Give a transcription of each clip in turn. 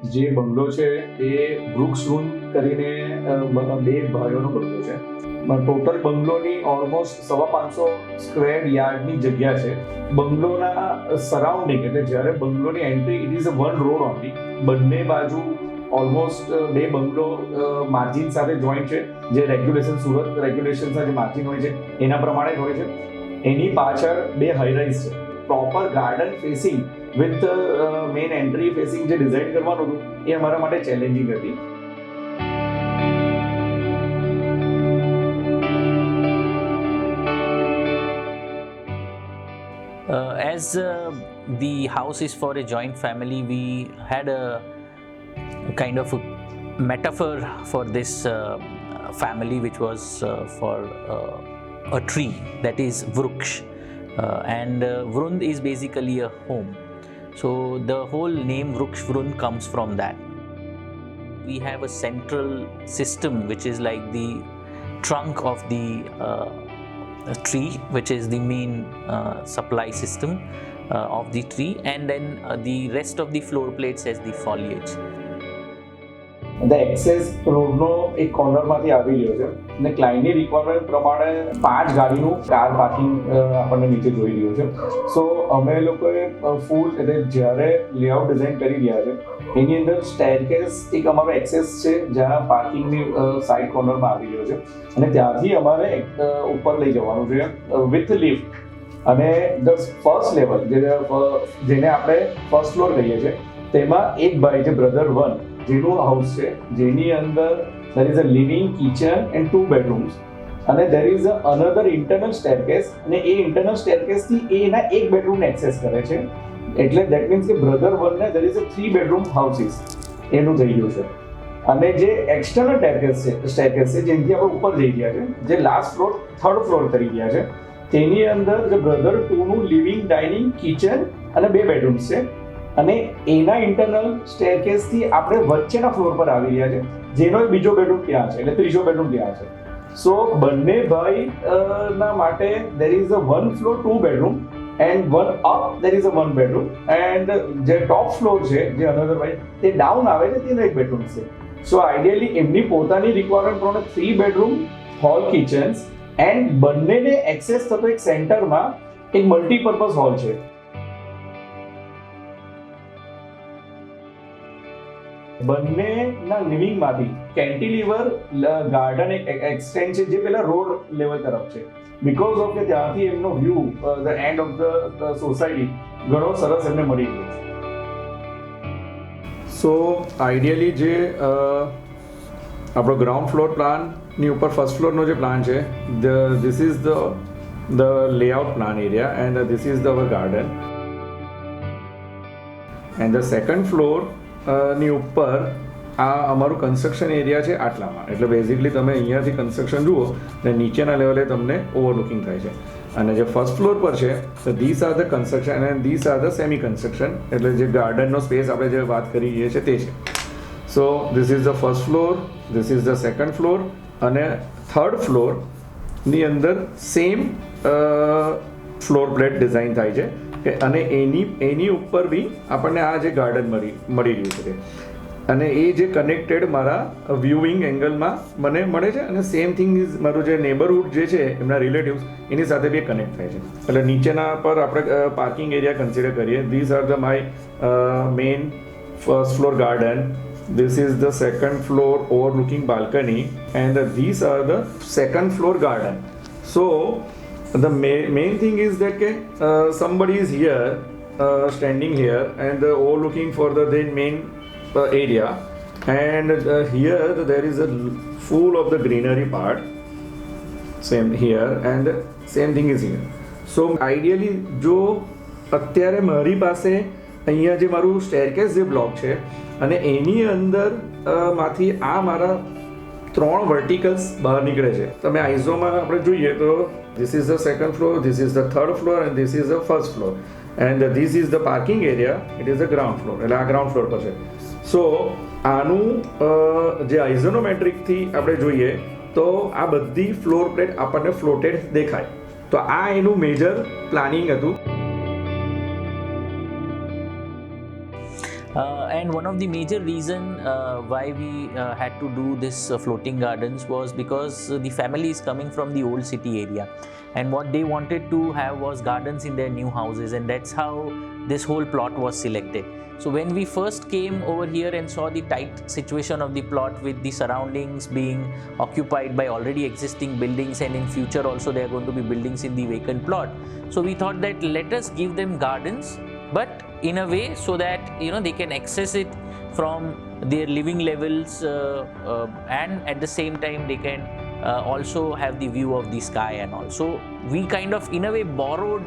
જે બંગલો છે એ વૃક્ષ રૂન કરીને બે ભાઈઓનો બંગલો છે. ટોટલ બંગલોની ઓલમોસ્ટ 550 સ્ક્વેર યાર્ડની જગ્યા છે. બંગલોના સરાઉન્ડિંગ એટલે જ્યારે બંગલોની entry it is a one road only. બંને બાજુ ઓલમોસ્ટ બે બંગલો માર્જિન સાથે જોઈન્ટ છે, જે સુરત રેગ્યુલેશનના જે માર્જિન હોય છે એના પ્રમાણે જ હોય છે. એની પાછળ બે હાઈરાઇઝ છે. Proper garden facing with main entry facing જે ડિઝાઇન કરવાનું હતું એ અમારા માટે ચેલેન્જિંગ હતી. As the house is for a joint family, we had a kind of a metaphor for this family, which was for a tree, that is Vruksh. And Vrund is basically a home. So the whole name Vruksh Vrund comes from that. We have a central system which is like the trunk of the tree, which is the main supply system of the tree, and then the rest of the floor plates as the foliage. The access રોડનો એક કોર્નરમાંથી આવી રહ્યો છે અને ક્લાયન્ટની requirement પ્રમાણે 5 ગાડીનું car parking આપણને નીચે જોઈ રહ્યું છે. સો અમે લોકોએ ફૂલ એટલે જ્યારે લેઆઉટ ડિઝાઇન કરી રહ્યા છે એની અંદર સ્ટેરકેસ એક અમારો એક્સેસ છે જ્યાં પાર્કિંગની સાઇડ કોર્નરમાં આવી રહ્યો છે અને ત્યાંથી અમારે ઉપર લઈ જવાનું છે વિથ લિફ્ટ. અને ધ ફર્સ્ટ લેવલ જેને આપણે ફર્સ્ટ ફ્લોર કહીએ છીએ તેમાં એક ભાઈ જે બ્રધર 1 જેનું હાઉસ છે, જેની અંદર there is a living kitchen and 2 bedrooms અને there is another internal staircase અને એ ઇન્ટરનલ સ્ટેરકેસ થી એના એક બેડરૂમ એક્સેસ કરે છે. એટલે ધેટ મીન્સ કે બ્રધર 1 ને there is a 3 bedroom houses એનું થઈ ગયું છે. અને જે એક્સટર્નલ સ્ટેરકેસ છે જેનાથી આપણે ઉપર જઈ ગયા છે, જે લાસ્ટ ફ્લોર થર્ડ ફ્લોર કરી ગયા છે, તેની અંદર જે બ્રધર 2 નું લિવિંગ ડાઇનિંગ કિચન અને 2 બેડરૂમ્સ છે અને એના ઇન્ટરનલ સ્ટેરકેસથી આપણે વચ્ચેના ફ્લોર પર આવી રહ્યા છે, જેનો બીજો બેડરૂમ ત્યાં છે, એટલે ત્રીજો બેડરૂમ ત્યાં છે. સો બંને ભાઈ ના માટે there is a 1 floor 2 bedroom and 1 up there is a 1 bedroom and જે ટોપ ફ્લોર છે જે અનધર ભાઈ તે ડાઉન આવે છે તેનો એક બેડરૂમ છે. સો આઈડિયલી એમની પોતાની રિક્વાયરમેન્ટ પ્રમાણે 3 bedroom હોલ કિચન્સ એન્ડ બંનેને એક્સેસ થતો એક સેન્ટરમાં એક મલ્ટીપર્પઝ હોલ છે. બંનેના લિવિંગમાંથી કેન્ટિલીવર ગાર્ડન એક્સટેન્ડ છે જે પેલા રોડ લેવલ તરફ છે. બીકોઝ ઓફ કે ત્યાંથી એમનો view the end of the society ઘણો સરસ એમને મળી ગયો છે. સો આઈડિયલી જે આપણો ગ્રાઉન્ડ ફ્લોર પ્લાનની ઉપર ફર્સ્ટ ફ્લોરનો જે પ્લાન છે, this is the layout plan area and this is the hour garden and the second floor ની ઉપર આ અમારું કન્સ્ટ્રક્શન એરિયા છે આટલામાં. એટલે બેઝિકલી તમે અહીંયાથી કન્સ્ટ્રક્શન જુઓ ને નીચેના લેવલે તમને ઓવરલુકિંગ થાય છે. અને જે ફર્સ્ટ ફ્લોર પર છે તો this are the construction and this are the semi construction, એટલે જે ગાર્ડનનો સ્પેસ આપણે જે વાત કરી રહીએ છીએ તે છે. So this is the first floor, this is the second floor અને થર્ડ ફ્લોરની અંદર સેમ ફ્લોર પ્લેટ ડિઝાઇન થાય છે અને એની ઉપર બી આપણને આ જે ગાર્ડન મળી રહ્યું છે અને એ જે કનેક્ટેડ મારા વ્યૂઇંગ એંગલમાં મને મળે છે અને સેમ થિંગ ઇઝ મારું જે નેબરહુડ જે છે એમના રિલેટિવ્સ એની સાથે બી કનેક્ટ થાય છે. એટલે નીચેના પર આપણે પાર્કિંગ એરિયા કન્સિડર કરીએ. This are the my main first floor garden, this is the second floor overlooking balcony and these are the second floor garden. So the main thing is that somebody is here standing here and overlooking for the main area and here there is a full of the greenery part, same here and same thing is here. So ideally જો અત્યારે મારી પાસે અહીંયા જે મારું staircase જે block છે અને એની અંદર માંથી આ મારા 3 વર્ટિકલ્સ બહાર નીકળે છે. તમે આઈઝોમાં આપણે જોઈએ તો this is the second floor, this is the third floor and this is the first floor and this is the parking area, it is the ground floor. એટલે આ ગ્રાઉન્ડ ફ્લોર પર છે. સો આનું જે આઇઝોનોમેટ્રિકથી આપણે જોઈએ તો આ બધી ફ્લોર પ્લેટ આપણને ફ્લોટેડ દેખાય. તો આ એનું મેજર પ્લાનિંગ હતું. And one of the major reason why we had to do this floating gardens was because the family is coming from the old city area, and what they wanted to have was gardens in their new houses, and that's how this whole plot was selected. So when we first came over here and saw the tight situation of the plot with the surroundings being occupied by already existing buildings, and in future also there are going to be buildings in the vacant plot, so we thought that let us give them gardens, but in a way so that they can access it from their living levels, and at the same time they can also have the view of the sky and all. So we kind of in a way borrowed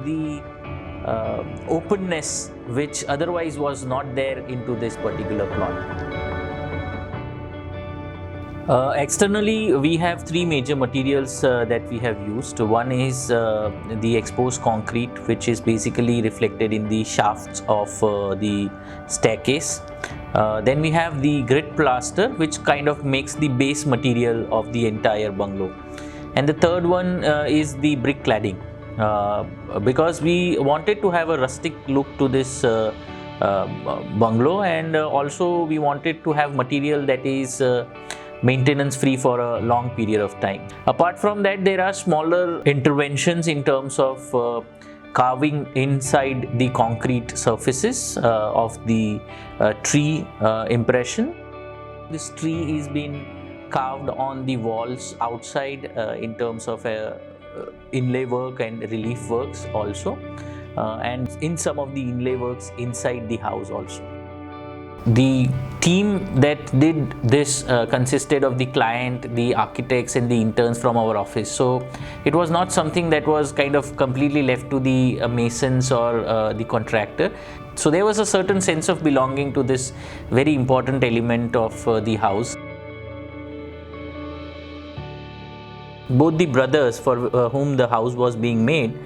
the openness which otherwise was not there into this particular plot. Externally, we have three major materials that we have used. One is the exposed concrete, which is basically reflected in the shafts of the staircase. Then we have the grit plaster, which kind of makes the base material of the entire bungalow. And the third one is the brick cladding, because we wanted to have a rustic look to this bungalow, and also we wanted to have material that is maintenance free for a long period of time. Apart from that, there are smaller interventions in terms of carving inside the concrete surfaces of the tree impression. This tree is being carved on the walls outside in terms of inlay work and relief works also, and in some of the inlay works inside the house also. The team that did this consisted of the client, the architects and the interns from our office. So it was not something that was kind of completely left to the masons or the contractor. So there was a certain sense of belonging to this very important element of the house. Both the brothers for whom the house was being made,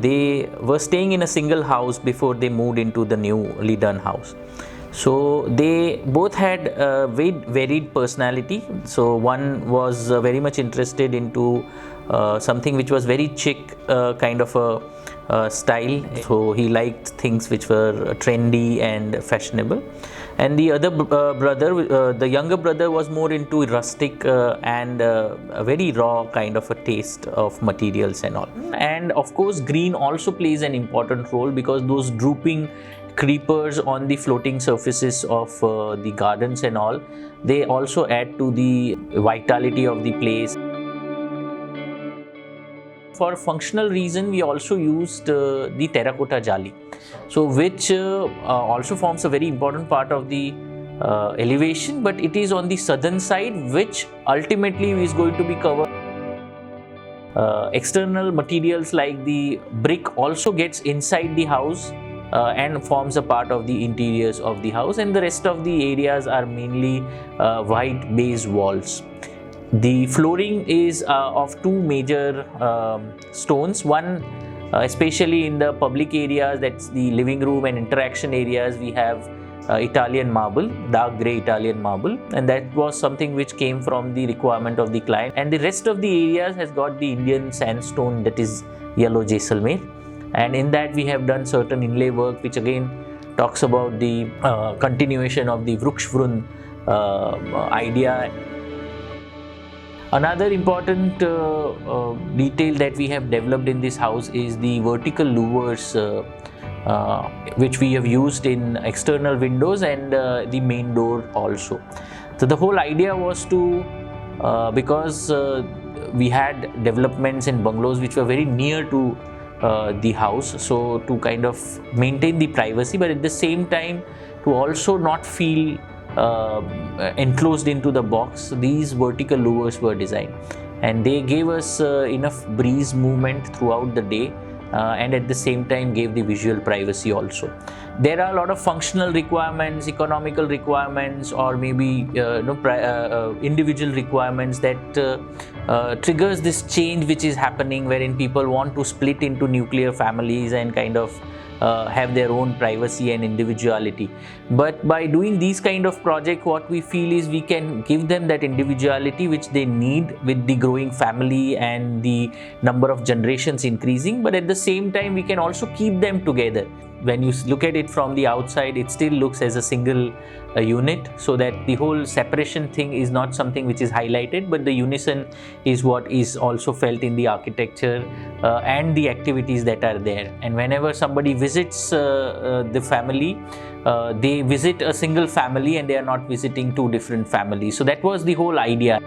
they were staying in a single house before they moved into the newly done house. So they both had a very varied personality. So one was very much interested into something which was very chic kind of a style. So he liked things which were trendy and fashionable. And the other brother, the younger brother, was more into rustic and a very raw kind of a taste of materials and all. And of course, green also plays an important role, because those drooping creepers on the floating surfaces of the gardens and all, they also add to the vitality of the place. For functional reason, we also used the terracotta jali, so which also forms a very important part of the elevation, but it is on the southern side, which ultimately is going to be covered. External materials like the brick also gets inside the house and forms a part of the interiors of the house, and the rest of the areas are mainly white base walls. The flooring is of two major stones. One, especially in the public areas, that's the living room and interaction areas, we have Italian marble, dark grey Italian marble, and that was something which came from the requirement of the client. And the rest of the areas has got the Indian sandstone, that is yellow Jaisalmer, and in that we have done certain inlay work which again talks about the continuation of the Vrukshvrun idea. Another important detail that we have developed in this house is the vertical louvers which we have used in external windows and the main door also. So the whole idea was to, because we had developments in bungalows which were very near to the house, so to kind of maintain the privacy, but at the same time to also not feel enclosed into the box, these vertical louvers were designed, and they gave us enough breeze movement throughout the day, and at the same time gave the visual privacy also. There are a lot of functional requirements, economical requirements, or maybe individual requirements that triggers this change which is happening, wherein people want to split into nuclear families and kind of have their own privacy and individuality. But by doing these kind of projects, what we feel is we can give them that individuality which they need with the growing family and the number of generations increasing, but at the same time we can also keep them together. when you look at it from the outside, it still looks as a single unit, so that the whole separation thing is not something which is highlighted, but the unison is what is also felt in the architecture and the activities that are there. And whenever somebody visits the family, they visit a single family and they are not visiting two different families. So that was the whole idea.